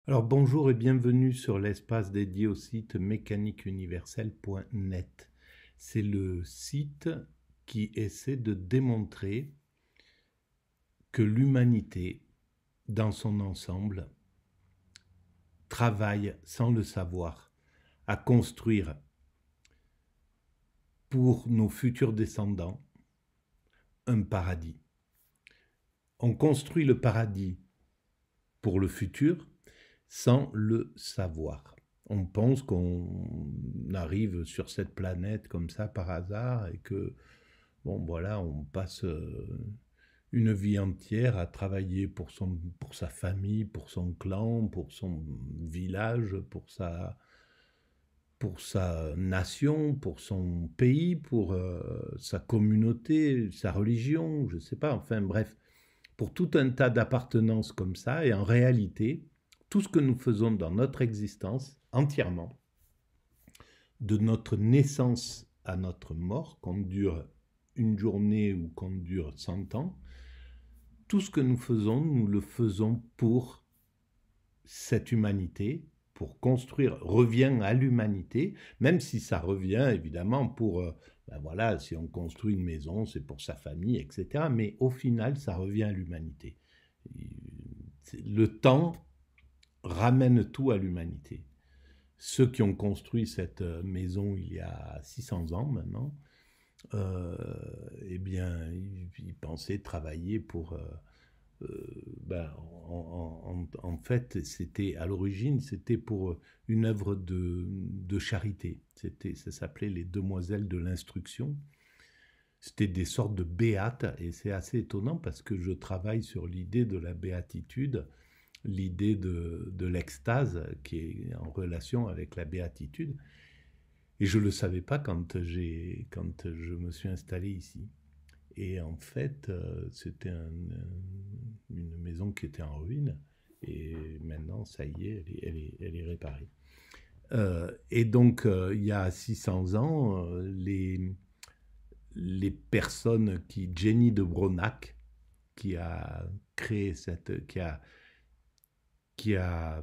Alors bonjour et bienvenue sur l'espace dédié au site mécaniqueuniverselle.net. C'est le site qui essaie de démontrer que l'humanité, dans son ensemble, travaille sans le savoir à construire pour nos futurs descendants un paradis. On construit le paradis pour le futur sans le savoir. On pense qu'on arrive sur cette planète comme ça par hasard et que, bon voilà, on passe une vie entière à travailler pour sa famille, pour son clan, pour son village, pour sa nation, pour son pays, pour sa communauté, sa religion, je ne sais pas, enfin bref, pour tout un tas d'appartenances comme ça. Et en réalité, tout ce que nous faisons dans notre existence, entièrement, de notre naissance à notre mort, qu'on dure une journée ou qu'on dure 100 ans, tout ce que nous faisons, nous le faisons pour cette humanité, pour construire, revient à l'humanité, même si ça revient évidemment pour, ben voilà, si on construit une maison, c'est pour sa famille, etc. Mais au final, ça revient à l'humanité. Le temps ramène tout à l'humanité. Ceux qui ont construit cette maison il y a 600 ans maintenant, eh bien, ils pensaient travailler pour... ben, en fait, c'était à l'origine, c'était pour une œuvre de charité. Ça s'appelait les Demoiselles de l'Instruction. C'était des sortes de béates, et c'est assez étonnant parce que je travaille sur l'idée de la béatitude, l'idée de l'extase qui est en relation avec la béatitude. Et je ne le savais pas quand je me suis installé ici. Et en fait, c'était une maison qui était en ruine. Et maintenant, ça y est, elle est réparée. Et donc, il y a 600 ans, les personnes Jenny de Bronac, qui a créé qui a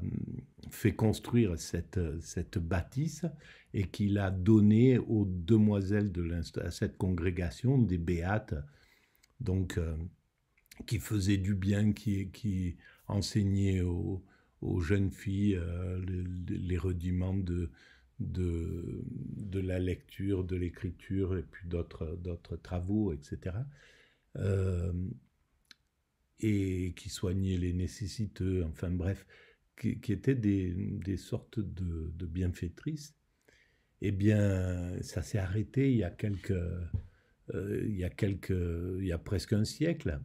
fait construire cette bâtisse et qui l'a donnée aux demoiselles à cette congrégation des béates, donc qui faisaient du bien, qui enseignaient aux jeunes filles les rudiments de la lecture, de l'écriture et puis d'autres travaux, etc. Et qui soignaient les nécessiteux, enfin bref, qui étaient des sortes de bienfaitrices. Eh bien, ça s'est arrêté il y a presque un siècle.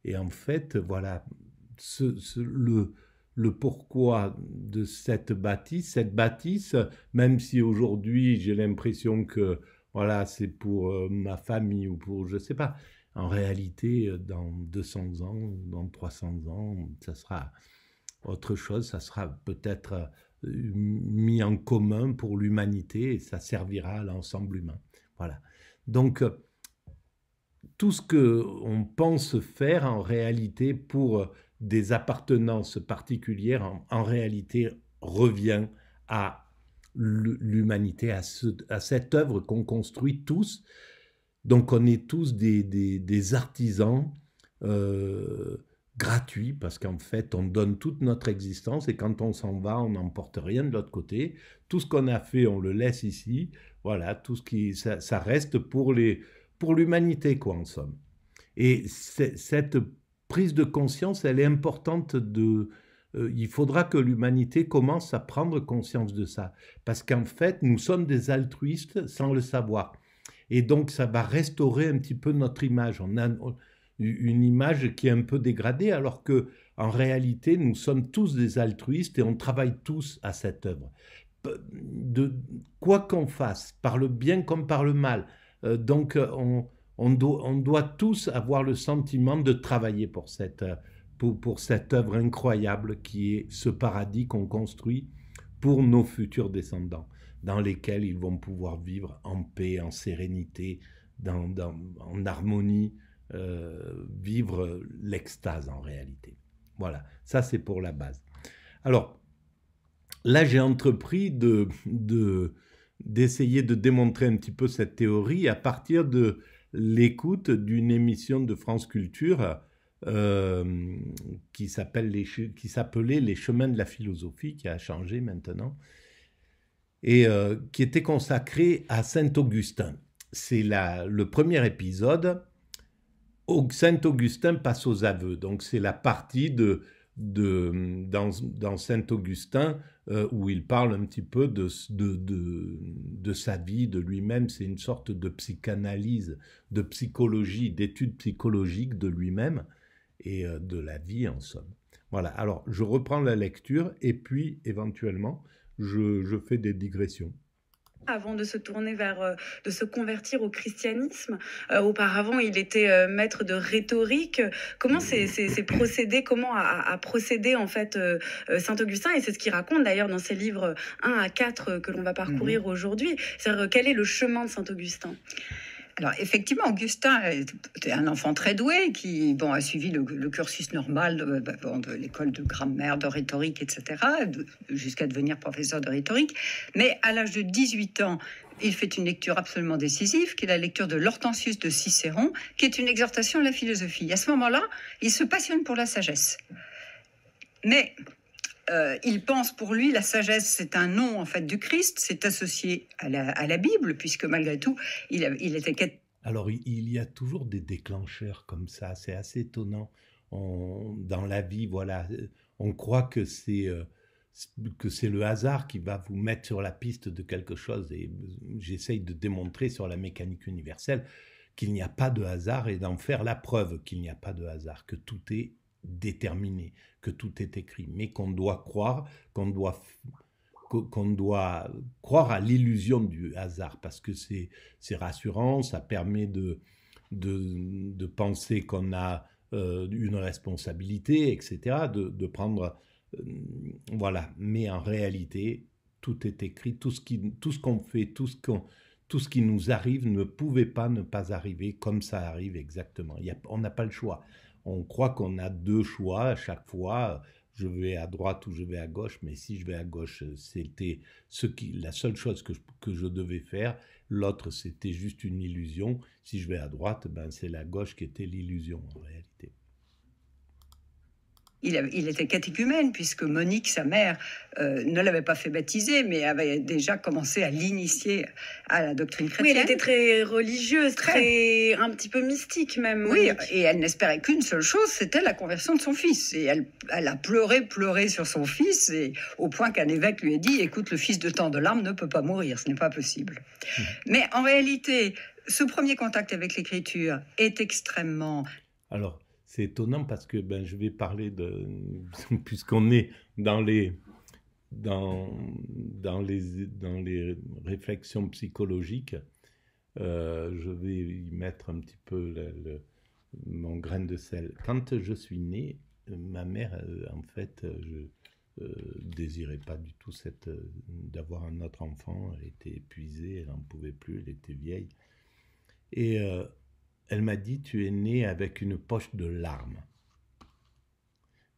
Et en fait, voilà, le pourquoi de cette bâtisse, même si aujourd'hui j'ai l'impression que voilà, c'est pour ma famille ou pour, je ne sais pas, en réalité, dans 200 ans, dans 300 ans, ça sera autre chose, ça sera peut-être mis en commun pour l'humanité et ça servira à l'ensemble humain. Voilà. Donc, tout ce qu'on pense faire en réalité pour des appartenances particulières, en réalité, revient à l'humanité, à cette œuvre qu'on construit tous. Donc on est tous des artisans gratuits, parce qu'en fait on donne toute notre existence et quand on s'en va, on n'emporte rien de l'autre côté. Tout ce qu'on a fait, on le laisse ici. Voilà, tout ce qui ça reste pour l'humanité, quoi, en somme. Et cette prise de conscience, elle est importante il faudra que l'humanité commence à prendre conscience de ça, parce qu'en fait nous sommes des altruistes sans le savoir. Et donc, ça va restaurer un petit peu notre image. On a une image qui est un peu dégradée, alors que, en réalité, nous sommes tous des altruistes et on travaille tous à cette œuvre. Quoi qu'on fasse, par le bien comme par le mal. Donc, on doit tous avoir le sentiment de travailler pour cette œuvre incroyable qui est ce paradis qu'on construit pour nos futurs descendants, dans lesquels ils vont pouvoir vivre en paix, en sérénité, en harmonie, vivre l'extase en réalité. Voilà, ça c'est pour la base. Alors, là, j'ai entrepris d'essayer de démontrer un petit peu cette théorie à partir de l'écoute d'une émission de France Culture euh, qui s'appelait Les Chemins de la philosophie, qui a changé maintenant, et qui était consacrée à Saint-Augustin. C'est le premier épisode. Saint-Augustin passe aux aveux. Donc c'est la partie dans Saint-Augustin où il parle un petit peu de sa vie, de lui-même. C'est une sorte de psychanalyse, de psychologie, d'études psychologiques de lui-même et de la vie en somme. Voilà, alors je reprends la lecture et puis éventuellement je fais des digressions. Avant de se tourner de se convertir au christianisme. Auparavant, il était maître de rhétorique. Comment c'est procédé, comment a procédé en fait Saint-Augustin, et c'est ce qu'il raconte d'ailleurs dans ses livres 1 à 4 que l'on va parcourir aujourd'hui. C'est-à-dire, quel est le chemin de Saint-Augustin? Alors, effectivement, Augustin était un enfant très doué qui a suivi le cursus normal de l'école de grammaire, de rhétorique, etc., jusqu'à devenir professeur de rhétorique. Mais à l'âge de 18 ans, il fait une lecture absolument décisive, qui est la lecture de l'Hortensius de Cicéron, qui est une exhortation à la philosophie. À ce moment-là, il se passionne pour la sagesse. Mais il pense, pour lui, la sagesse, c'est un nom en fait du Christ, c'est associé à la Bible, puisque malgré tout, il était... Alors, il y a toujours des déclencheurs comme ça, c'est assez étonnant. Dans la vie, voilà, on croit que c'est le hasard qui va vous mettre sur la piste de quelque chose. Et j'essaye de démontrer sur la mécanique universelle qu'il n'y a pas de hasard et d'en faire la preuve qu'il n'y a pas de hasard, que tout est déterminé, que tout est écrit, mais qu'on doit croire, qu'on doit croire à l'illusion du hasard, parce que c'est rassurant, ça permet de penser qu'on a une responsabilité, etc., de prendre... voilà, mais en réalité, tout est écrit, tout ce qu'on fait, tout ce qui nous arrive ne pouvait pas ne pas arriver comme ça arrive exactement. On n'a pas le choix. On croit qu'on a deux choix à chaque fois. Je vais à droite ou je vais à gauche, mais si je vais à gauche, c'était la seule chose que je devais faire. L'autre, c'était juste une illusion. Si je vais à droite, ben, c'est la gauche qui était l'illusion en réalité. Il était catéchumène, puisque Monique, sa mère, ne l'avait pas fait baptiser, mais avait déjà commencé à l'initier à la doctrine chrétienne. Oui, elle était très religieuse, un petit peu mystique même. Oui, Monique. Et elle n'espérait qu'une seule chose, c'était la conversion de son fils. Et elle a pleuré sur son fils, et au point qu'un évêque lui a dit « Écoute, le fils de tant de larmes ne peut pas mourir, ce n'est pas possible. » Mais en réalité, ce premier contact avec l'écriture est extrêmement... Alors, c'est étonnant parce que je vais parler puisqu'on est dans les réflexions psychologiques, je vais y mettre un petit peu mon grain de sel. Quand je suis né, ma mère, en fait, je désirais pas du tout d'avoir un autre enfant. Elle était épuisée, elle n'en pouvait plus, elle était vieille. Et elle m'a dit, tu es né avec une poche de larmes.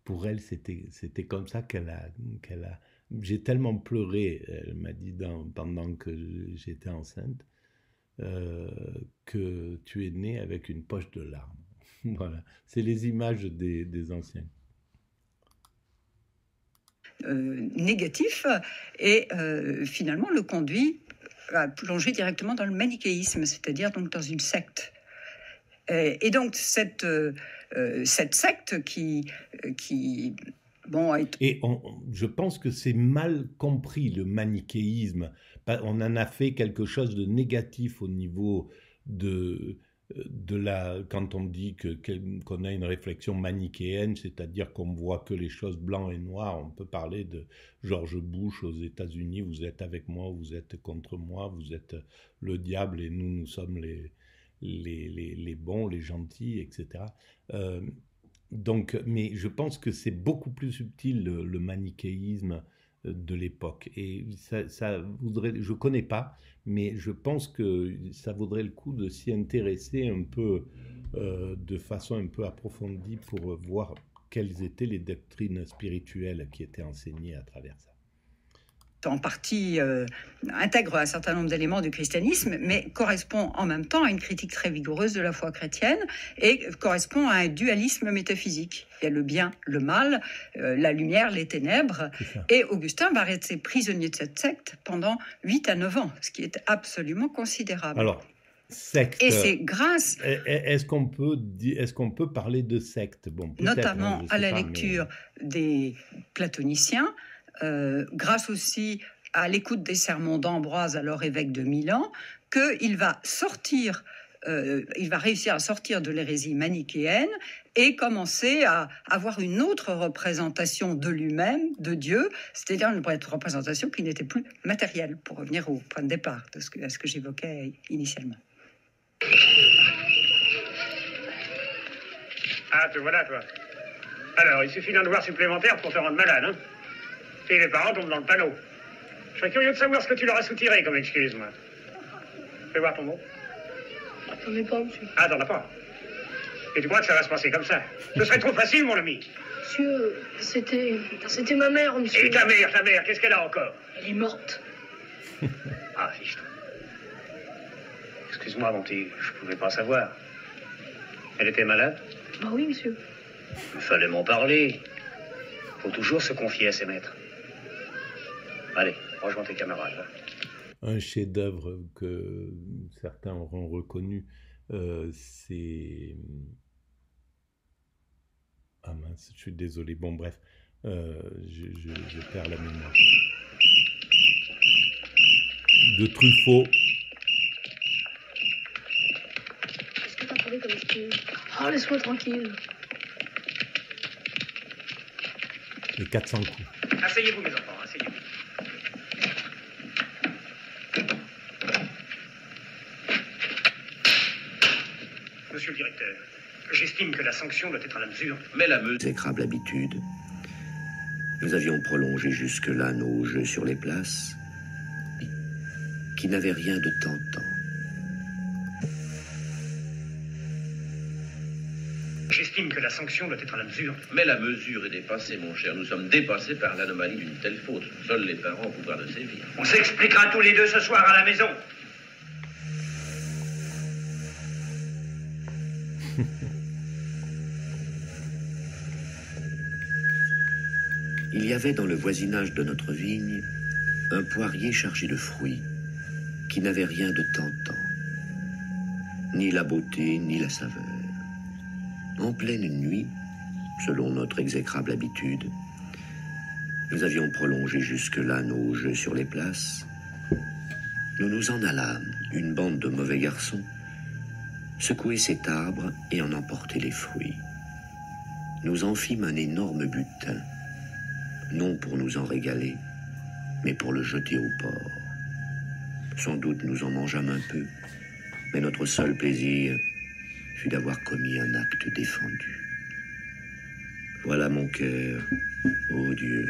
Pour elle, c'était comme ça qu'elle a... J'ai tellement pleuré, elle m'a dit pendant que j'étais enceinte, que tu es né avec une poche de larmes. Voilà, c'est les images des anciens. Négatif, et finalement le conduit à plonger directement dans le manichéisme, c'est-à-dire donc dans une secte. Et donc cette secte qui Et je pense que c'est mal compris, le manichéisme. On en a fait quelque chose de négatif au niveau quand on dit qu'on a une réflexion manichéenne, c'est-à-dire qu'on voit que les choses blancs et noirs. On peut parler de George Bush aux États-Unis, vous êtes avec moi, vous êtes contre moi, vous êtes le diable et nous sommes les bons, les gentils, etc. Donc, mais je pense que c'est beaucoup plus subtil le manichéisme de l'époque. Et ça voudrait, je ne connais pas, mais je pense que ça vaudrait le coup de s'y intéresser un peu, de façon un peu approfondie, pour voir quelles étaient les doctrines spirituelles qui étaient enseignées à travers ça. en partie intègre un certain nombre d'éléments du christianisme, mais correspond en même temps à une critique très vigoureuse de la foi chrétienne et correspond à un dualisme métaphysique. Il y a le bien, le mal, la lumière, les ténèbres. Et Augustin va rester prisonnier de cette secte pendant 8 à 9 ans, ce qui est absolument considérable. Alors, secte. Et c'est grâce... Est-ce qu'on peut parler de secte? Bon, notamment à la lecture des platoniciens, grâce aussi à l'écoute des sermons d'Ambroise, alors évêque de Milan, qu'il va il va réussir à sortir de l'hérésie manichéenne et commencer à avoir une autre représentation de lui-même, de Dieu, c'est-à-dire une représentation qui n'était plus matérielle, pour revenir au point de départ de ce que j'évoquais initialement. Ah, te voilà, toi. Alors, il suffit d'un devoir supplémentaire pour te rendre malade, hein? Et les parents tombent dans le panneau. Je serais curieux de savoir ce que tu leur as soutiré comme excuse, moi. Fais voir ton mot. J'en ai pas, monsieur. Ah, t'en as pas. Et tu crois que ça va se passer comme ça? Ce serait trop facile, mon ami. Monsieur, c'était ma mère, monsieur. Et ta mère, qu'est-ce qu'elle a encore? Elle est morte. Ah, fiche. Excuse-moi, mon petit, je pouvais pas savoir. Elle était malade? Bah oui, monsieur. Il fallait m'en parler. Faut toujours se confier à ses maîtres. Allez, rejoins tes camarades. Là. Un chef-d'œuvre que certains auront reconnu, c'est... Ah mince, je suis désolé. Bon, bref, je perds la mémoire. De Truffaut. Qu'est-ce que t'as trouvé comme excuse? Oh, laisse-moi tranquille. Les 400 coups. Asseyez-vous, mes enfants, asseyez-vous. Monsieur le directeur, j'estime que la sanction doit être à la mesure. Mais la mesure... Exécrable habitude. Nous avions prolongé jusque-là nos jeux sur les places, qui n'avaient rien de tentant. J'estime que la sanction doit être à la mesure. Mais la mesure est dépassée, mon cher. Nous sommes dépassés par l'anomalie d'une telle faute. Seuls les parents ont pouvoir de sévir. On s'expliquera tous les deux ce soir à la maison. Il y avait dans le voisinage de notre vigne un poirier chargé de fruits qui n'avait rien de tentant, ni la beauté, ni la saveur. En pleine nuit, selon notre exécrable habitude, nous avions prolongé jusque-là nos jeux sur les places. Nous nous en allâmes, une bande de mauvais garçons, secouer cet arbre et en emporter les fruits. Nous en fîmes un énorme butin, non pour nous en régaler, mais pour le jeter au porc. Sans doute nous en mangeâmes un peu, mais notre seul plaisir fut d'avoir commis un acte défendu. Voilà mon cœur, ô Dieu.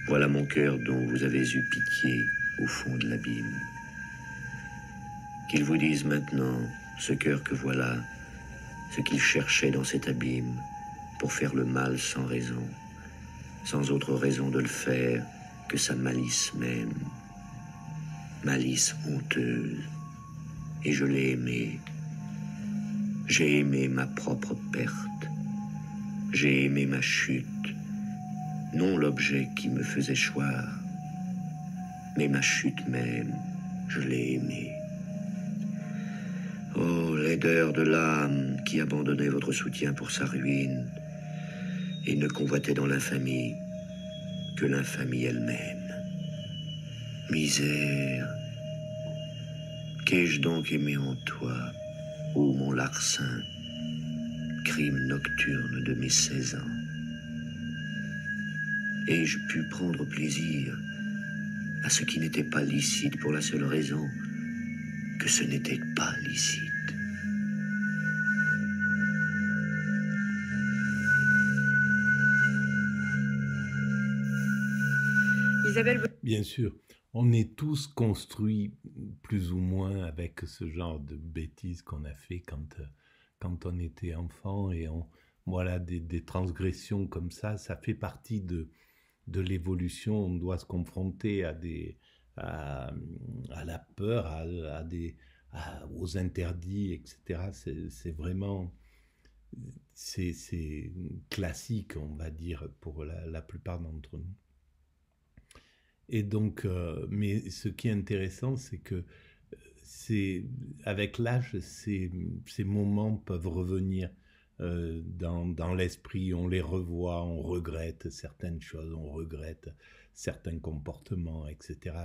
Voilà mon cœur dont vous avez eu pitié au fond de l'abîme. Qu'il vous dise maintenant, ce cœur que voilà, ce qu'il cherchait dans cet abîme pour faire le mal sans raison, sans autre raison de le faire que sa malice même. Malice honteuse. Et je l'ai aimé. J'ai aimé ma propre perte. J'ai aimé ma chute. Non l'objet qui me faisait choir, mais ma chute même, je l'ai aimée. Oh, laideur de l'âme qui abandonnait votre soutien pour sa ruine et ne convoitait dans l'infamie que l'infamie elle-même. Misère, qu'ai-je donc aimé en toi, ô mon larcin, crime nocturne de mes 16 ans? Ai-je pu prendre plaisir à ce qui n'était pas licite pour la seule raison que ce n'était pas licite? Isabelle... Bien sûr, on est tous construits plus ou moins avec ce genre de bêtises qu'on a fait quand on était enfant, et voilà, des transgressions comme ça fait partie de de l'évolution, on doit se confronter à la peur, aux interdits, etc. C'est vraiment... C'est classique, on va dire, pour la plupart d'entre nous. Et donc, mais ce qui est intéressant, c'est que avec l'âge, ces moments peuvent revenir dans l'esprit, on les revoit, on regrette certaines choses, on regrette certains comportements, etc.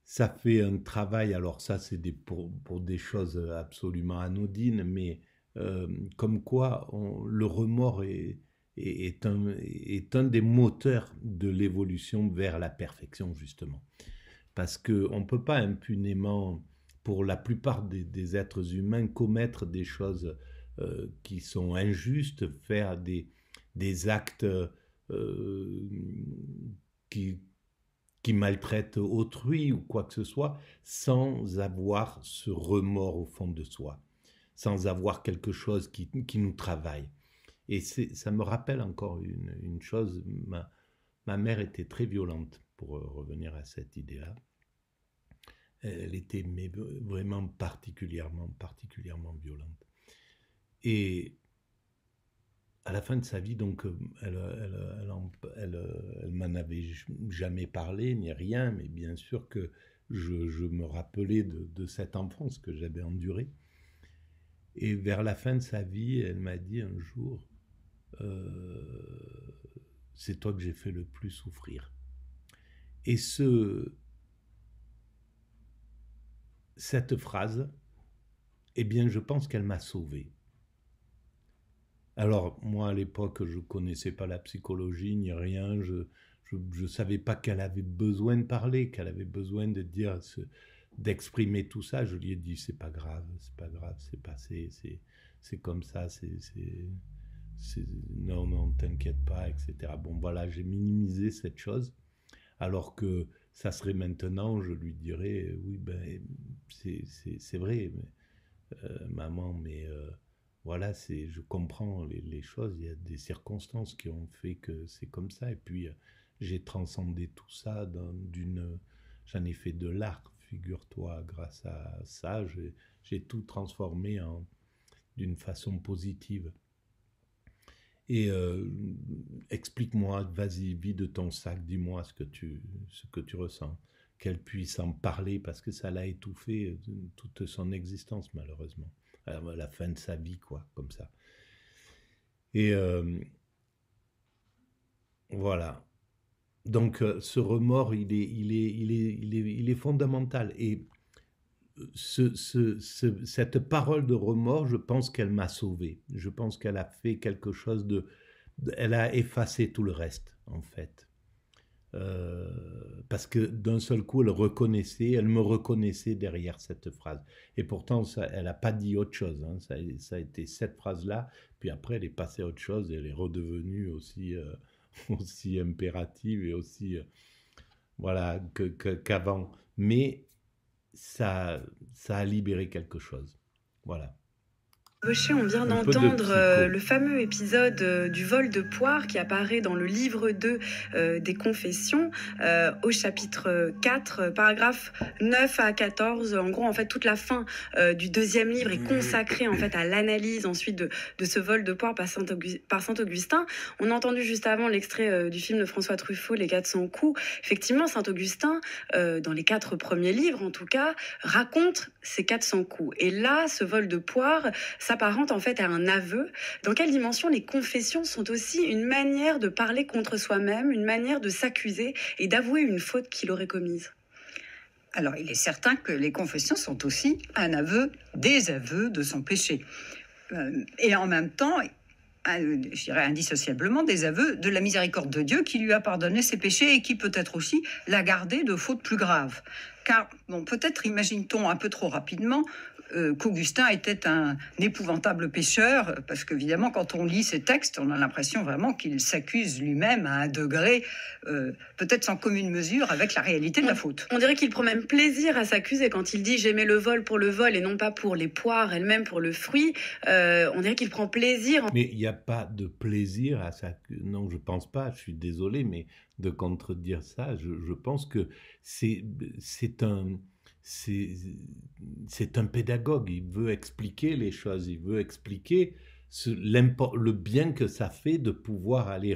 Ça fait un travail, alors ça c'est pour des choses absolument anodines, mais comme quoi le remords est un des moteurs de l'évolution vers la perfection, justement. Parce qu'on ne peut pas impunément, pour la plupart des êtres humains, commettre des choses qui sont injustes, faire des actes qui maltraitent autrui ou quoi que ce soit, sans avoir ce remords au fond de soi, sans avoir quelque chose qui nous travaille. Et ça me rappelle encore une chose, ma mère était très violente, pour revenir à cette idée-là. Elle était vraiment particulièrement violente. Et à la fin de sa vie, donc, elle m'en avait jamais parlé, ni rien, mais bien sûr que je me rappelais de cette enfance que j'avais endurée. Et vers la fin de sa vie, elle m'a dit un jour, c'est toi que j'ai fait le plus souffrir. Et cette phrase, eh bien, je pense qu'elle m'a sauvé. Alors, moi, à l'époque, je ne connaissais pas la psychologie, ni rien. Je ne savais pas qu'elle avait besoin de parler, qu'elle avait besoin de dire, d'exprimer tout ça. Je lui ai dit, c'est pas grave, c'est passé, c'est comme ça, non, t'inquiète pas, etc. Bon, voilà, j'ai minimisé cette chose, alors que ça serait maintenant, je lui dirais, oui, ben, c'est vrai, maman, mais... voilà, je comprends les choses, il y a des circonstances qui ont fait que c'est comme ça. Et puis, j'ai transcendé tout ça j'en ai fait de l'art, figure-toi, grâce à ça. J'ai tout transformé d'une façon positive. Et explique-moi, vas-y, vide ton sac, dis-moi ce que tu ressens. Qu'elle puisse en parler, parce que ça l'a étouffé toute son existence, malheureusement. À la fin de sa vie, quoi, comme ça. Et voilà. Donc, ce remords, il est fondamental. Et cette parole de remords, je pense qu'elle m'a sauvé. Je pense qu'elle a fait quelque chose elle a effacé tout le reste, en fait. Parce que d'un seul coup, elle me reconnaissait derrière cette phrase. Et pourtant, elle n'a pas dit autre chose. Hein. Ça a été cette phrase-là. Puis après, elle est passée à autre chose et elle est redevenue aussi impérative et aussi voilà, qu'avant. Mais ça a libéré quelque chose. Voilà. Gaucher, on vient d'entendre le fameux épisode du vol de poire qui apparaît dans le livre 2 des Confessions au chapitre 4, paragraphes 9 à 14. En gros, en fait, toute la fin du deuxième livre est consacrée en fait à l'analyse ensuite de ce vol de poire par Saint-Augustin. On a entendu juste avant l'extrait du film de François Truffaut, Les 400 coups. Effectivement, Saint-Augustin, dans les 4 premiers livres en tout cas, raconte ces 400 coups. Et là, ce vol de poire s'apparente en fait à un aveu. Dans quelle dimension les confessions sont aussi une manière de parler contre soi-même, une manière de s'accuser et d'avouer une faute qu'il aurait commise? Alors, il est certain que les confessions sont aussi un aveu, des aveux de son péché. Et en même temps, je dirais indissociablement, des aveux de la miséricorde de Dieu qui lui a pardonné ses péchés et qui peut-être aussi l'a gardé de fautes plus graves. Car, bon, peut-être imagine-t-on un peu trop rapidement qu'Augustin était un épouvantable pécheur, parce qu'évidemment, quand on lit ces textes, on a l'impression vraiment qu'il s'accuse lui-même à un degré peut-être sans commune mesure avec la réalité de la faute. On dirait qu'il prend même plaisir à s'accuser quand il dit « j'aimais le vol pour le vol et non pas pour les poires elles-mêmes pour le fruit ». On dirait qu'il prend plaisir. Mais il n'y a pas de plaisir à s'accuser. Non, je ne pense pas, je suis désolé, mais de contredire ça, je pense que c'est un pédagogue, il veut expliquer les choses, il veut expliquer le bien que ça fait de pouvoir aller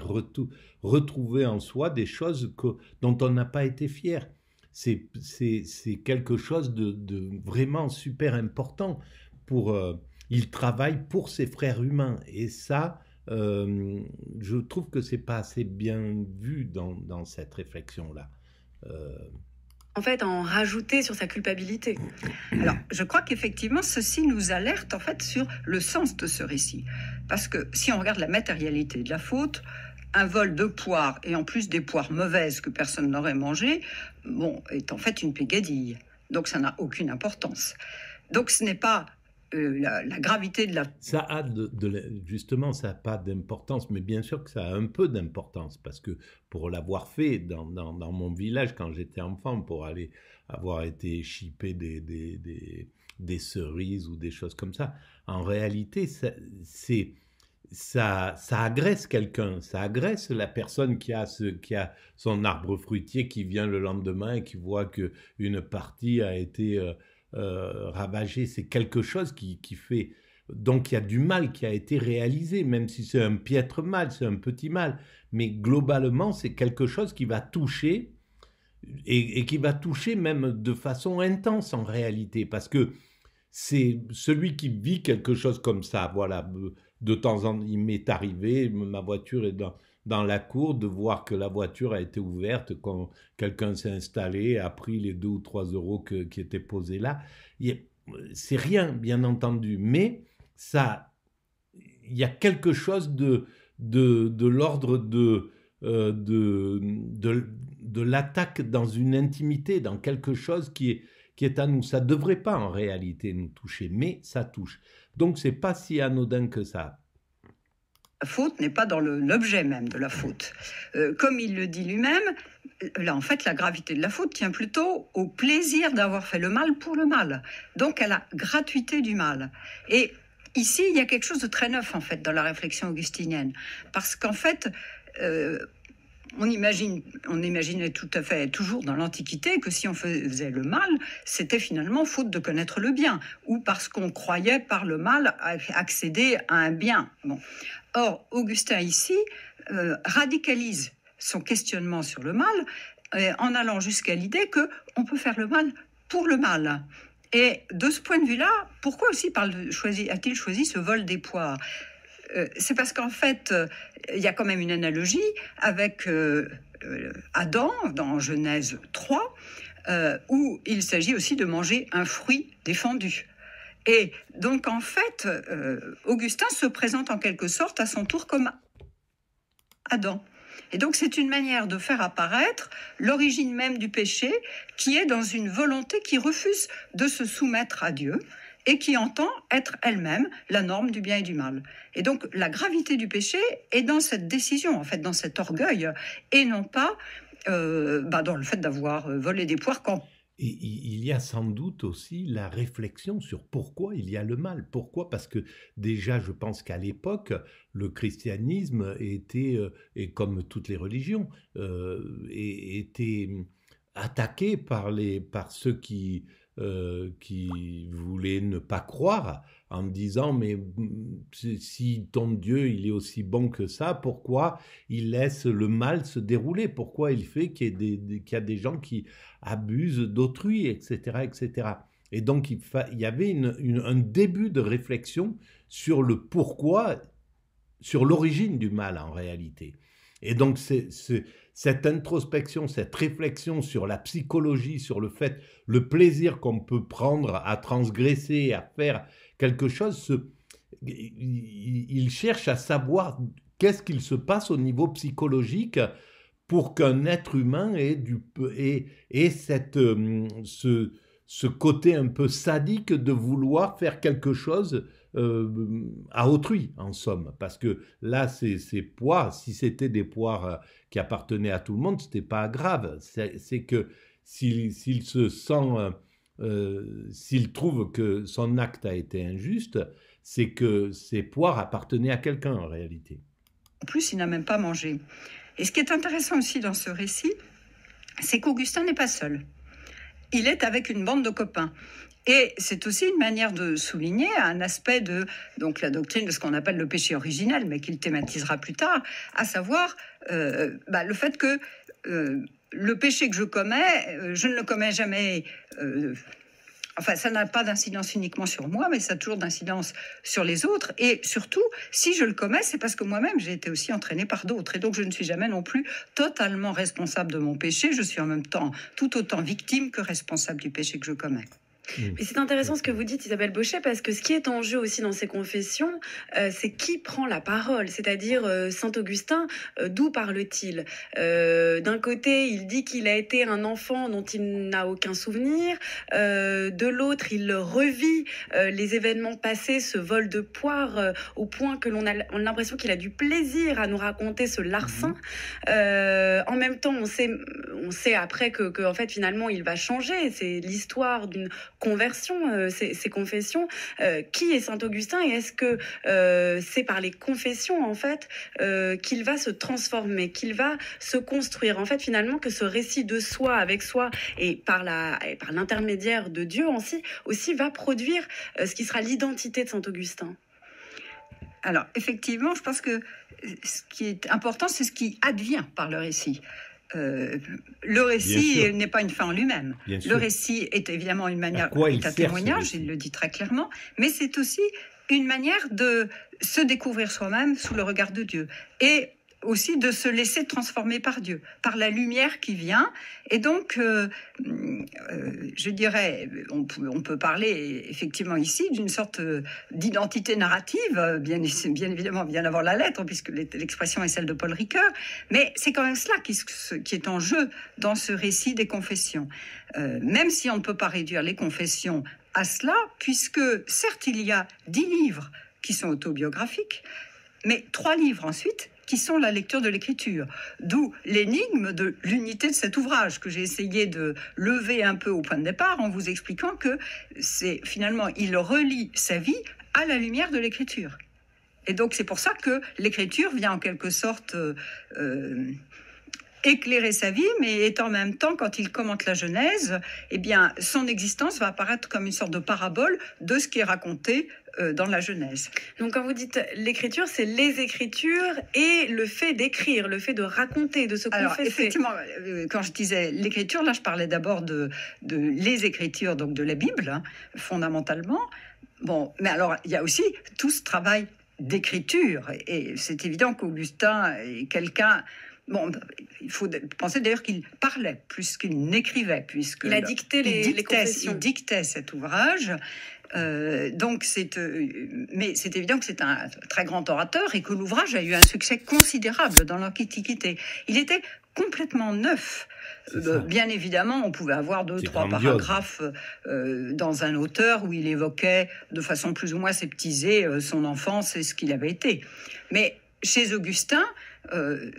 retrouver en soi des choses dont on n'a pas été fier. C'est quelque chose de vraiment super important. Il travaille pour ses frères humains, et ça, je trouve que c'est pas assez bien vu dans cette réflexion-là. En fait, en rajouter sur sa culpabilité. Alors, je crois qu'effectivement, ceci nous alerte en fait sur le sens de ce récit. Parce que si on regarde la matérialité de la faute, un vol de poires, et en plus des poires mauvaises que personne n'aurait mangées, est en fait une pégadille. Donc ça n'a aucune importance. Donc ce n'est pas la gravité de la... Ça a justement, ça n'a pas d'importance, mais bien sûr que ça a un peu d'importance, parce que pour l'avoir fait dans mon village quand j'étais enfant, pour avoir été chipper des cerises ou des choses comme ça, en réalité, ça agresse quelqu'un, ça agresse la personne qui a son arbre fruitier qui vient le lendemain et qui voit qu'une partie a été... ravagé, c'est quelque chose qui fait... Donc il y a du mal qui a été réalisé, même si c'est un piètre mal, c'est un petit mal, mais globalement c'est quelque chose qui va toucher, et qui va toucher même de façon intense en réalité, parce que c'est celui qui vit quelque chose comme ça, voilà, de temps en temps, il m'est arrivé, ma voiture est dans la cour, de voir que la voiture a été ouverte quand quelqu'un s'est installé, a pris les 2 ou 3 euros qui étaient posés là. C'est rien, bien entendu, mais il y a quelque chose de l'ordre de l'attaque dans une intimité, dans quelque chose qui est à nous. Ça ne devrait pas en réalité nous toucher, mais ça touche. Donc c'est pas si anodin que ça. La faute n'est pas dans l'objet même de la faute. Comme il le dit lui-même, là, en fait, la gravité de la faute tient plutôt au plaisir d'avoir fait le mal pour le mal, donc à la gratuité du mal. Et ici, il y a quelque chose de très neuf, en fait, dans la réflexion augustinienne, parce qu'en fait, on imaginait tout à fait, toujours dans l'Antiquité, que si on faisait le mal, c'était finalement faute de connaître le bien, ou parce qu'on croyait par le mal accéder à un bien. Bon. Or, Augustin ici radicalise son questionnement sur le mal en allant jusqu'à l'idée qu'on peut faire le mal pour le mal. Et de ce point de vue-là, pourquoi aussi a-t-il choisi ce vol des poires ? C'est parce qu'en fait, il y a quand même une analogie avec Adam dans Genèse 3, où il s'agit aussi de manger un fruit défendu. Et donc, en fait, Augustin se présente en quelque sorte à son tour comme Adam. Et donc, c'est une manière de faire apparaître l'origine même du péché, qui est dans une volonté qui refuse de se soumettre à Dieu et qui entend être elle-même la norme du bien et du mal. Et donc, la gravité du péché est dans cette décision, en fait, dans cet orgueil, et non pas dans le fait d'avoir volé des poires quand... Et il y a sans doute aussi la réflexion sur pourquoi il y a le mal. Pourquoi ? Parce que déjà, je pense qu'à l'époque, le christianisme était, et comme toutes les religions, était attaqué par ceux qui voulaient ne pas croire, en disant mais si ton Dieu il est aussi bon que ça, pourquoi il laisse le mal se dérouler, pourquoi il fait qu'il y a des gens qui abusent d'autrui, etc., etc. Et donc il y avait un début de réflexion sur le pourquoi, sur l'origine du mal en réalité. Et donc cette introspection, cette réflexion sur la psychologie, sur le plaisir qu'on peut prendre à transgresser, à faire quelque chose, il cherche à savoir qu'est-ce qu'il se passe au niveau psychologique pour qu'un être humain ait ce côté un peu sadique de vouloir faire quelque chose à autrui, en somme. Parce que là, ces poires, si c'était des poires qui appartenaient à tout le monde, c'était pas grave. C'est que s'il se sent, s'il trouve que son acte a été injuste, c'est que ces poires appartenaient à quelqu'un en réalité. En plus, il n'a même pas mangé. Et ce qui est intéressant aussi dans ce récit, c'est qu'Augustin n'est pas seul. Il est avec une bande de copains. Et c'est aussi une manière de souligner un aspect de donc la doctrine de ce qu'on appelle le péché originel, mais qu'il thématisera plus tard, à savoir le fait que le péché que je commets, je ne le commets jamais. Enfin, ça n'a pas d'incidence uniquement sur moi, mais ça a toujours d'incidence sur les autres. Et surtout, si je le commets, c'est parce que moi-même, j'ai été aussi entraînée par d'autres. Et donc, je ne suis jamais non plus totalement responsable de mon péché. Je suis en même temps tout autant victime que responsable du péché que je commets. Mais c'est intéressant ce que vous dites, Isabelle Bauchet, parce que ce qui est en jeu aussi dans ces confessions, c'est qui prend la parole, c'est-à-dire Saint Augustin, d'où parle-t-il? D'un côté, il dit qu'il a été un enfant dont il n'a aucun souvenir, de l'autre, il revit les événements passés, ce vol de poire, au point que l'on a l'impression qu'il a du plaisir à nous raconter ce larcin. En même temps, on sait après que en fait, finalement, il va changer. C'est l'histoire d'une conversion, ces confessions. Qui est Saint Augustin et est-ce que c'est par les confessions en fait qu'il va se transformer, qu'il va se construire en fait finalement, que ce récit de soi avec soi et par l'intermédiaire de Dieu aussi va produire ce qui sera l'identité de Saint Augustin? Alors effectivement, je pense que ce qui est important, c'est ce qui advient par le récit. Le récit n'est pas une fin en lui-même. Le récit est évidemment une manière, est un témoignage, il le dit très clairement, mais c'est aussi une manière de se découvrir soi-même sous le regard de Dieu et aussi de se laisser transformer par Dieu, par la lumière qui vient. Et donc, je dirais, on peut parler effectivement ici d'une sorte d'identité narrative, bien évidemment, bien avant la lettre, puisque l'expression est celle de Paul Ricoeur, mais c'est quand même cela qui est en jeu dans ce récit des confessions. Même si on ne peut pas réduire les confessions à cela, puisque certes, il y a 10 livres qui sont autobiographiques, mais 3 livres ensuite qui sont la lecture de l'écriture. D'où l'énigme de l'unité de cet ouvrage que j'ai essayé de lever un peu au point de départ en vous expliquant que c'est finalement, il relie sa vie à la lumière de l'écriture. Et donc c'est pour ça que l'écriture vient en quelque sorte éclairer sa vie, mais est en même temps, quand il commente la Genèse, eh bien, son existence va apparaître comme une sorte de parabole de ce qui est raconté dans la Genèse. Donc quand vous dites l'écriture, c'est les écritures et le fait d'écrire, le fait de raconter, de se confesser. Alors effectivement, quand je disais l'écriture, là je parlais d'abord de les écritures, donc de la Bible, hein, fondamentalement. Bon, mais alors il y a aussi tout ce travail d'écriture, et c'est évident qu'Augustin est quelqu'un... Bon, il faut penser d'ailleurs qu'il parlait plus qu'il n'écrivait, puisque il a dicté les confessions. Il dictait cet ouvrage. Donc mais c'est évident que c'est un très grand orateur et que l'ouvrage a eu un succès considérable dans l'Antiquité. Il était complètement neuf. Bien évidemment, on pouvait avoir 2-3 paragraphes dans un auteur où il évoquait de façon plus ou moins sceptisée son enfance et ce qu'il avait été. Mais chez Augustin,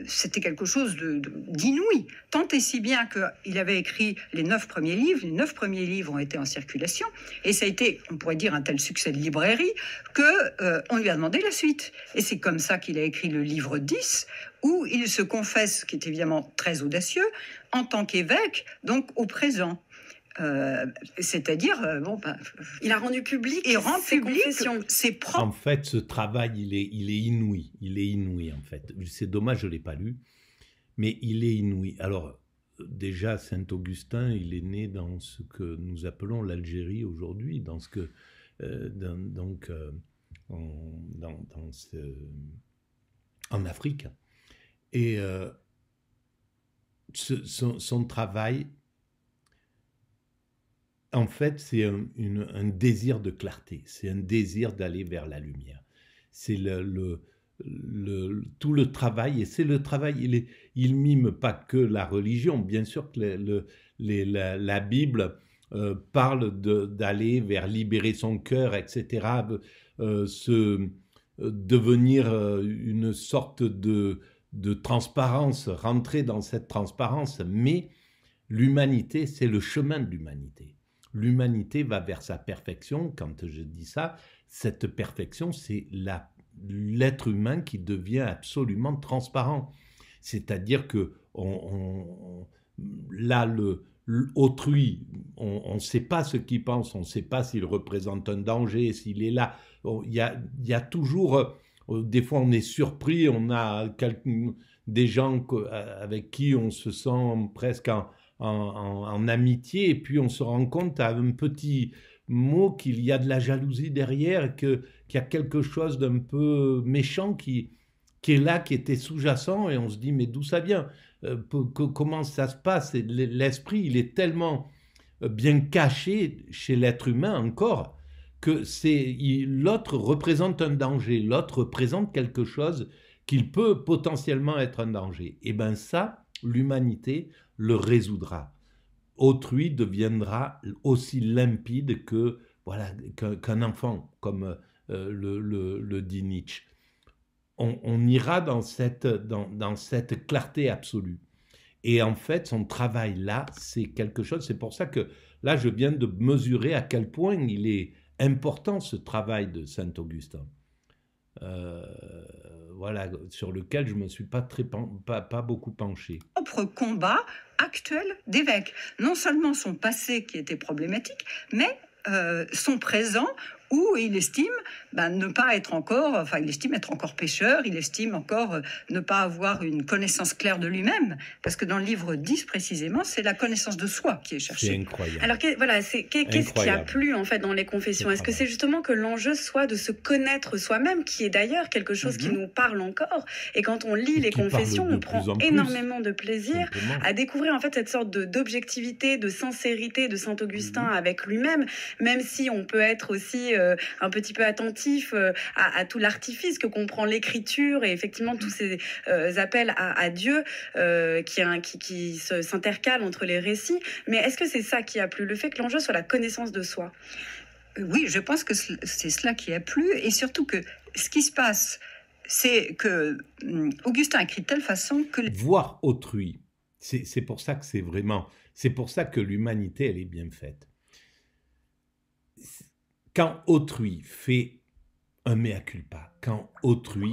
c'était quelque chose d'inouï, tant et si bien qu'il avait écrit les 9 premiers livres. Les 9 premiers livres ont été en circulation, et ça a été, on pourrait dire, un tel succès de librairie qu'on lui a demandé la suite. Et c'est comme ça qu'il a écrit le livre 10, où il se confesse, qui est évidemment très audacieux, en tant qu'évêque, donc au présent. C'est-à-dire, il a rendu public ses confessions. Ses propres... En fait, ce travail, il est inouï. Il est inouï, en fait. C'est dommage, je ne l'ai pas lu, mais il est inouï. Alors, déjà, Saint-Augustin, il est né dans ce que nous appelons l'Algérie aujourd'hui, dans ce que... en Afrique. Et son travail... En fait, c'est un désir de clarté, c'est un désir d'aller vers la lumière. C'est tout le travail, et c'est le travail, il mime pas que la religion. Bien sûr que la Bible parle d'aller vers libérer son cœur, etc., devenir une sorte de transparence, rentrer dans cette transparence, mais l'humanité, c'est le chemin de l'humanité. L'humanité va vers sa perfection, quand je dis ça, cette perfection, c'est l'être humain qui devient absolument transparent. C'est-à-dire que là, autrui, on ne sait pas ce qu'il pense, on ne sait pas s'il représente un danger, s'il est là. Il y a toujours, des fois on est surpris, on a des gens avec qui on se sent presque en amitié, et puis on se rend compte à un petit mot qu'il y a de la jalousie derrière, qu'il y a quelque chose d'un peu méchant qui est là, qui était sous-jacent, et on se dit mais d'où ça vient, comment ça se passe? Et l'esprit, il est tellement bien caché chez l'être humain encore, que l'autre représente un danger, l'autre représente quelque chose qu'il peut potentiellement être un danger. Et bien ça, l'humanité le résoudra. Autrui deviendra aussi limpide qu'un enfant, comme le dit Nietzsche. On ira dans cette clarté absolue. Et en fait, son travail là, c'est quelque chose, c'est pour ça que là, je viens de mesurer à quel point il est important ce travail de Saint-Augustin. Voilà, sur lequel je ne me suis pas beaucoup penché. Propre combat actuel d'évêque. Non seulement son passé qui était problématique, mais son présent où il estime ne pas être encore, enfin il estime être encore pécheur, il estime encore ne pas avoir une connaissance claire de lui-même, parce que dans le livre 10 précisément, c'est la connaissance de soi qui est cherchée. C'est incroyable. Alors qu'est-ce qui a plu en fait dans les confessions? Est-ce que c'est justement que l'enjeu soit de se connaître soi-même, qui est d'ailleurs quelque chose qui nous parle encore, et quand on lit les confessions, on prend énormément de plaisir à découvrir en fait cette sorte d'objectivité, de sincérité de Saint-Augustin avec lui-même, même si on peut être aussi un petit peu attentif à tout l'artifice que comprend l'écriture et effectivement tous ces appels à Dieu qui s'intercalent entre les récits. Mais est-ce que c'est ça qui a plu, le fait que l'enjeu soit la connaissance de soi? Oui, je pense que c'est cela qui a plu, et surtout que ce qui se passe, c'est que Augustin écrit de telle façon que... Voir autrui, c'est pour ça que c'est pour ça que l'humanité, elle est bien faite. Quand autrui fait un mea culpa, quand autrui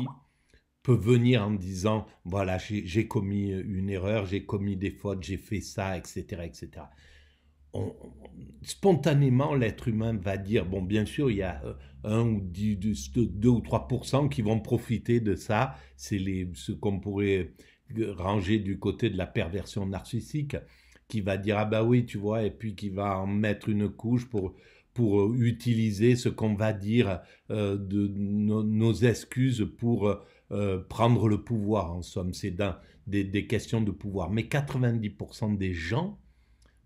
peut venir en disant « voilà, j'ai commis une erreur, j'ai commis des fautes, j'ai fait ça, etc. etc. » Spontanément, l'être humain va dire « bon, bien sûr, il y a 1 ou 2 ou 3% qui vont profiter de ça, c'est ce qu'on pourrait ranger du côté de la perversion narcissique, qui va dire « ah bah oui, tu vois », et puis qui va en mettre une couche pour utiliser ce qu'on va dire de nos excuses pour prendre le pouvoir, en somme. C'est des questions de pouvoir. Mais 90% des gens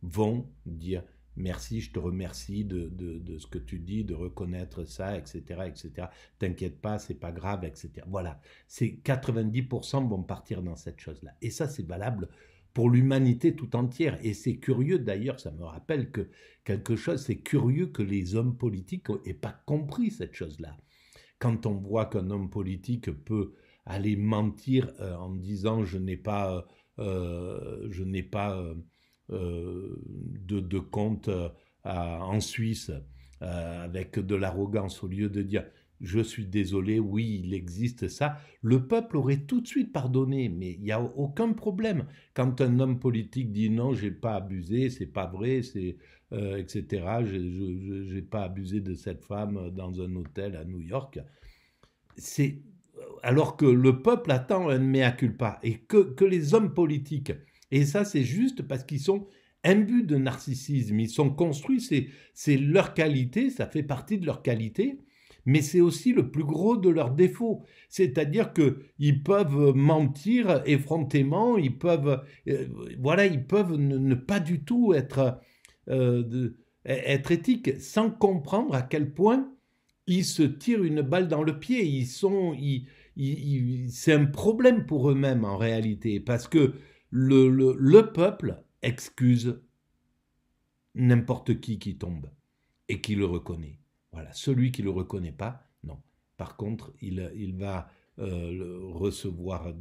vont dire « merci, je te remercie de ce que tu dis, de reconnaître ça, etc. etc. T'inquiète pas, c'est pas grave, etc. » Voilà, 90% vont partir dans cette chose-là. Et ça, c'est valable pour l'humanité tout entière. Et c'est curieux d'ailleurs, ça me rappelle que quelque chose, c'est curieux que les hommes politiques n'aient pas compris cette chose-là. Quand on voit qu'un homme politique peut aller mentir en disant je n'ai pas de compte en Suisse avec de l'arrogance, au lieu de dire je suis désolé, oui, il existe ça, le peuple aurait tout de suite pardonné, mais il n'y a aucun problème. Quand un homme politique dit non, j'ai pas abusé, c'est pas vrai, etc., j'ai pas abusé de cette femme dans un hôtel à New York, alors que le peuple attend un mea culpa, et que les hommes politiques, et ça c'est juste parce qu'ils sont imbus de narcissisme, ils sont construits, c'est leur qualité, ça fait partie de leur qualité, mais c'est aussi le plus gros de leurs défauts. C'est-à-dire qu'ils peuvent mentir effrontément, ils peuvent ne pas du tout être éthiques, sans comprendre à quel point ils se tirent une balle dans le pied. C'est un problème pour eux-mêmes en réalité, parce que le peuple excuse n'importe qui tombe et qui le reconnaît. Voilà, celui qui ne le reconnaît pas, non. Par contre, il va recevoir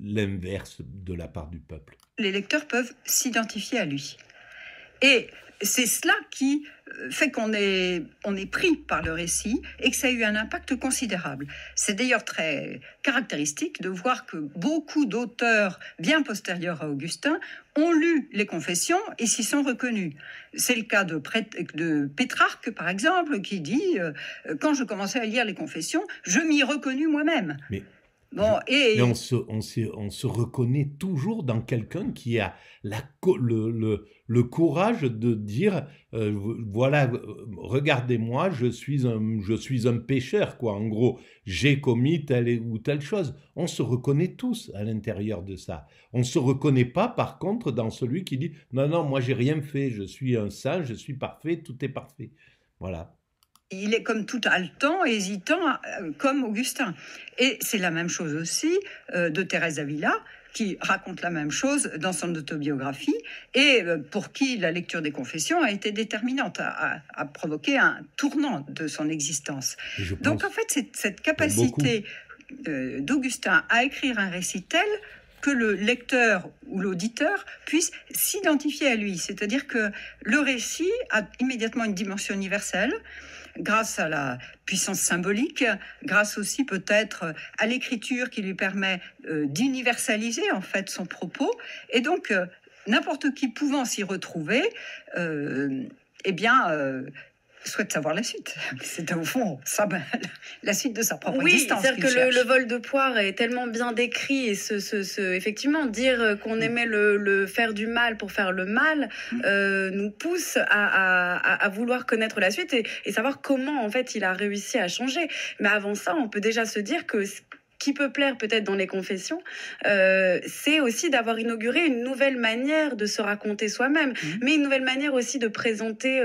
l'inverse de la part du peuple. Les lecteurs peuvent s'identifier à lui. Et c'est cela qui fait qu'on est pris par le récit et que ça a eu un impact considérable. C'est d'ailleurs très caractéristique de voir que beaucoup d'auteurs bien postérieurs à Augustin ont lu les Confessions et s'y sont reconnus. C'est le cas de Pétrarque, par exemple, qui dit « Quand je commençais à lire les Confessions, je m'y reconnus moi-même ». Bon, et on se reconnaît toujours dans quelqu'un qui a le courage de dire voilà, regardez-moi, je suis un pécheur, quoi. En gros, j'ai commis telle ou telle chose. On se reconnaît tous à l'intérieur de ça. On ne se reconnaît pas, par contre, dans celui qui dit non, moi j'ai rien fait, je suis un saint, je suis parfait, tout est parfait. Voilà. Il est comme tout haletant, hésitant, comme Augustin. Et c'est la même chose aussi de Thérèse d'Avila, qui raconte la même chose dans son autobiographie, et pour qui la lecture des Confessions a été déterminante, a provoqué un tournant de son existence. Donc en fait, c'est cette capacité d'Augustin à écrire un récit tel que le lecteur ou l'auditeur puisse s'identifier à lui. C'est-à-dire que le récit a immédiatement une dimension universelle, grâce à la puissance symbolique, grâce aussi peut-être à l'écriture qui lui permet d'universaliser en fait son propos. Et donc, n'importe qui pouvant s'y retrouver, souhaite savoir la suite. C'est au fond la suite de sa propre existence. Oui, c'est-à-dire que le vol de poire est tellement bien décrit et effectivement, dire qu'on aimait le faire du mal pour faire le mal nous pousse à vouloir connaître la suite et savoir comment en fait il a réussi à changer. Mais avant ça, on peut déjà se dire que qui peut plaire peut-être dans les Confessions, c'est aussi d'avoir inauguré une nouvelle manière de se raconter soi-même, mais une nouvelle manière aussi de présenter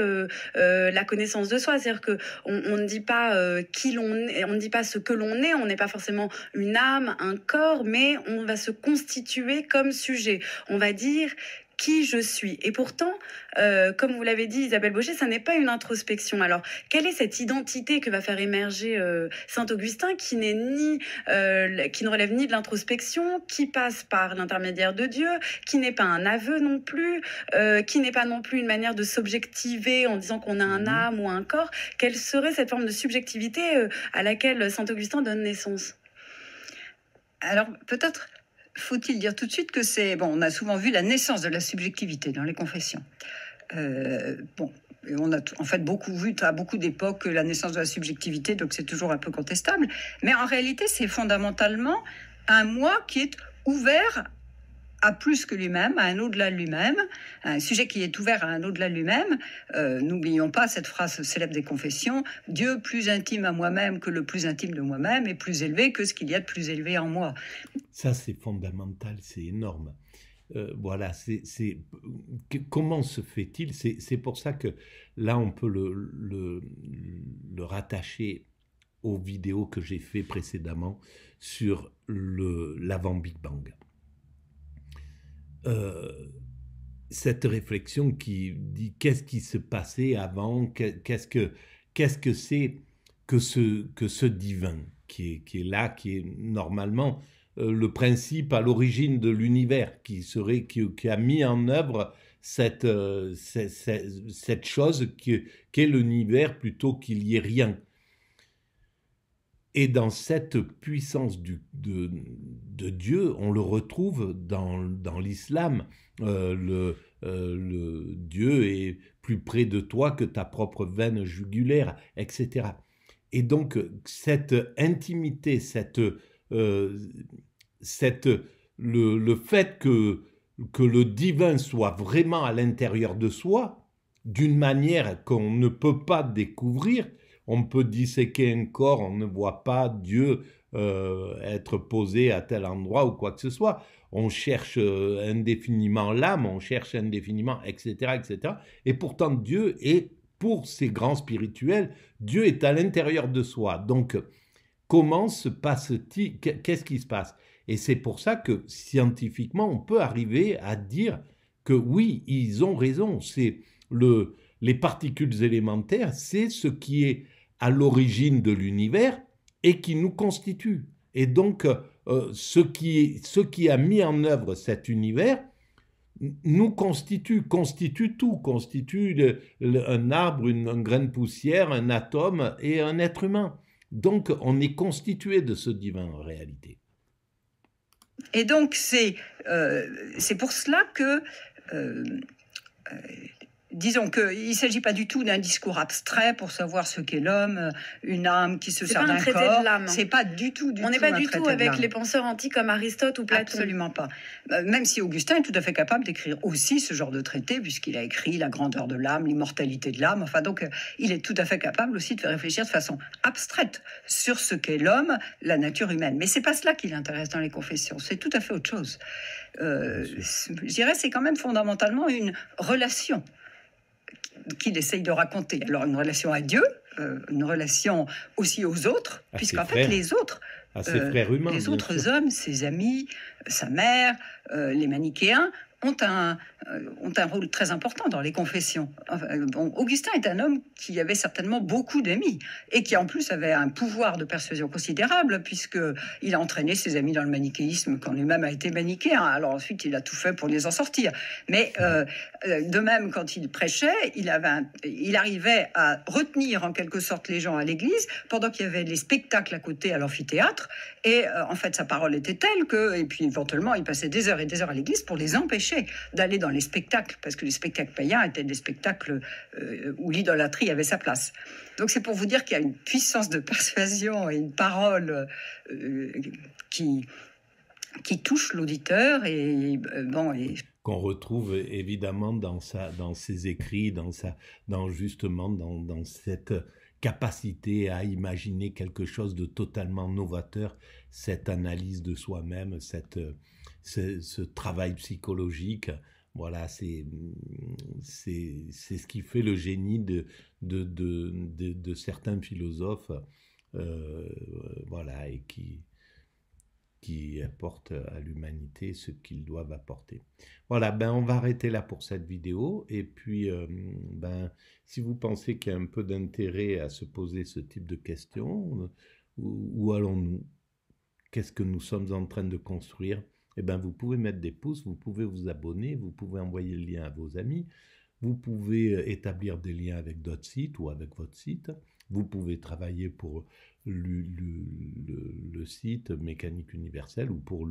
la connaissance de soi. C'est-à-dire qu'on ne dit pas qui l'on est, on ne dit pas ce que l'on est, on n'est pas forcément une âme, un corps, mais on va se constituer comme sujet. On va dire qui je suis. Et pourtant, comme vous l'avez dit, Isabelle Baucher, ça n'est pas une introspection. Alors, quelle est cette identité que va faire émerger Saint-Augustin qui ne relève ni de l'introspection, qui passe par l'intermédiaire de Dieu, qui n'est pas un aveu non plus, qui n'est pas non plus une manière de s'objectiver en disant qu'on a un âme ou un corps. Quelle serait cette forme de subjectivité à laquelle Saint-Augustin donne naissance ? Alors, peut-être faut-il dire tout de suite que on a souvent vu la naissance de la subjectivité dans les Confessions. On a en fait beaucoup vu à beaucoup d'époques la naissance de la subjectivité, donc c'est toujours un peu contestable. Mais en réalité, c'est fondamentalement un moi qui est ouvert à plus que lui-même, à un au-delà de lui-même, un sujet qui est ouvert à un au-delà de lui-même. N'oublions pas cette phrase célèbre des Confessions, « Dieu plus intime à moi-même que le plus intime de moi-même et plus élevé que ce qu'il y a de plus élevé en moi ». Ça, c'est fondamental, c'est énorme. Voilà, comment se fait-il ? C'est pour ça que là, on peut le rattacher aux vidéos que j'ai fait précédemment sur l'avant Big Bang. Cette réflexion qui dit qu'est-ce qui se passait avant, qu'est-ce que c'est que ce divin qui est là, qui est normalement le principe à l'origine de l'univers, qui a mis en œuvre cette chose qu'est l'univers plutôt qu'il y ait rien. Et dans cette puissance de Dieu, on le retrouve dans l'islam. Le Dieu est plus près de toi que ta propre veine jugulaire, etc. Et donc, cette intimité, le fait que le divin soit vraiment à l'intérieur de soi, d'une manière qu'on ne peut pas découvrir. On peut disséquer un corps, on ne voit pas Dieu être posé à tel endroit ou quoi que ce soit. On cherche indéfiniment l'âme, on cherche indéfiniment, etc., etc. Et pourtant, Dieu est, pour ces grands spirituels, Dieu est à l'intérieur de soi. Donc, comment se passe-t-il ? Qu'est-ce qui se passe ? Et c'est pour ça que, scientifiquement, on peut arriver à dire que oui, ils ont raison, les particules élémentaires, c'est ce qui est à l'origine de l'univers et qui nous constitue. Et donc, ce qui a mis en œuvre cet univers nous constitue tout, constitue un arbre, un grain de poussière, un atome et un être humain. Donc, on est constitué de ce divin en réalité. Et donc, c'est pour cela que, disons qu'il ne s'agit pas du tout d'un discours abstrait pour savoir ce qu'est l'homme, une âme qui se sert d'un corps. C'est pas du tout On n'est pas du tout avec les penseurs antiques comme Aristote ou Platon. Absolument pas. Même si Augustin est tout à fait capable d'écrire aussi ce genre de traité, puisqu'il a écrit La grandeur de l'âme, l'immortalité de l'âme. Enfin, donc, il est tout à fait capable aussi de faire réfléchir de façon abstraite sur ce qu'est l'homme, la nature humaine. Mais c'est pas cela qui l'intéresse dans les confessions. C'est tout à fait autre chose. Je dirais, c'est quand même fondamentalement une relation qu'il essaye de raconter. Alors, une relation à Dieu, une relation aussi aux autres, puisqu'en fait, les autres, ses frères humains, les autres hommes, ses amis, sa mère, les manichéens, ont un rôle très important dans les confessions. Bon, Augustin est un homme qui avait certainement beaucoup d'amis et qui en plus avait un pouvoir de persuasion considérable puisqu'il a entraîné ses amis dans le manichéisme quand lui-même a été manichéen. Alors ensuite, il a tout fait pour les en sortir. Mais de même, quand il prêchait, il arrivait à retenir en quelque sorte les gens à l'église pendant qu'il y avait les spectacles à côté à l'amphithéâtre. Et en fait, sa parole était telle que, et puis éventuellement, il passait des heures et des heures à l'église pour les empêcher d'aller dans les spectacles, parce que les spectacles païens étaient des spectacles où l'idolâtrie avait sa place. Donc c'est pour vous dire qu'il y a une puissance de persuasion et une parole qui touche l'auditeur et qu'on retrouve évidemment dans ses écrits, dans cette capacité à imaginer quelque chose de totalement novateur, cette analyse de soi-même, ce travail psychologique. Voilà, c'est ce qui fait le génie de certains philosophes, voilà, et qui apportent à l'humanité ce qu'ils doivent apporter. Voilà, on va arrêter là pour cette vidéo, et puis si vous pensez qu'il y a un peu d'intérêt à se poser ce type de questions, où allons-nous? Qu'est-ce que nous sommes en train de construire? Vous pouvez mettre des pouces, vous pouvez vous abonner, vous pouvez envoyer le lien à vos amis, vous pouvez établir des liens avec d'autres sites ou avec votre site, vous pouvez travailler pour le site Mécanique Universelle ou pour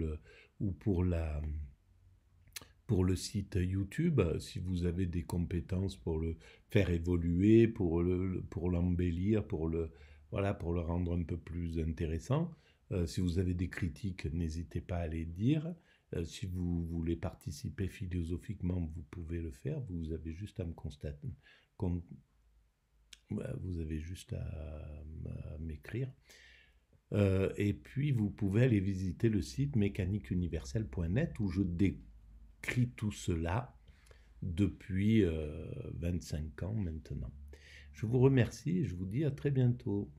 le site YouTube, si vous avez des compétences pour le faire évoluer, pour l'embellir, pour le rendre un peu plus intéressant. Si vous avez des critiques, n'hésitez pas à les dire. Si vous voulez participer philosophiquement, vous pouvez le faire. Vous avez juste à me constater. Vous avez juste à m'écrire. Et puis, vous pouvez aller visiter le site mécaniqueuniverselle.net où je décris tout cela depuis 25 ans maintenant. Je vous remercie et je vous dis à très bientôt.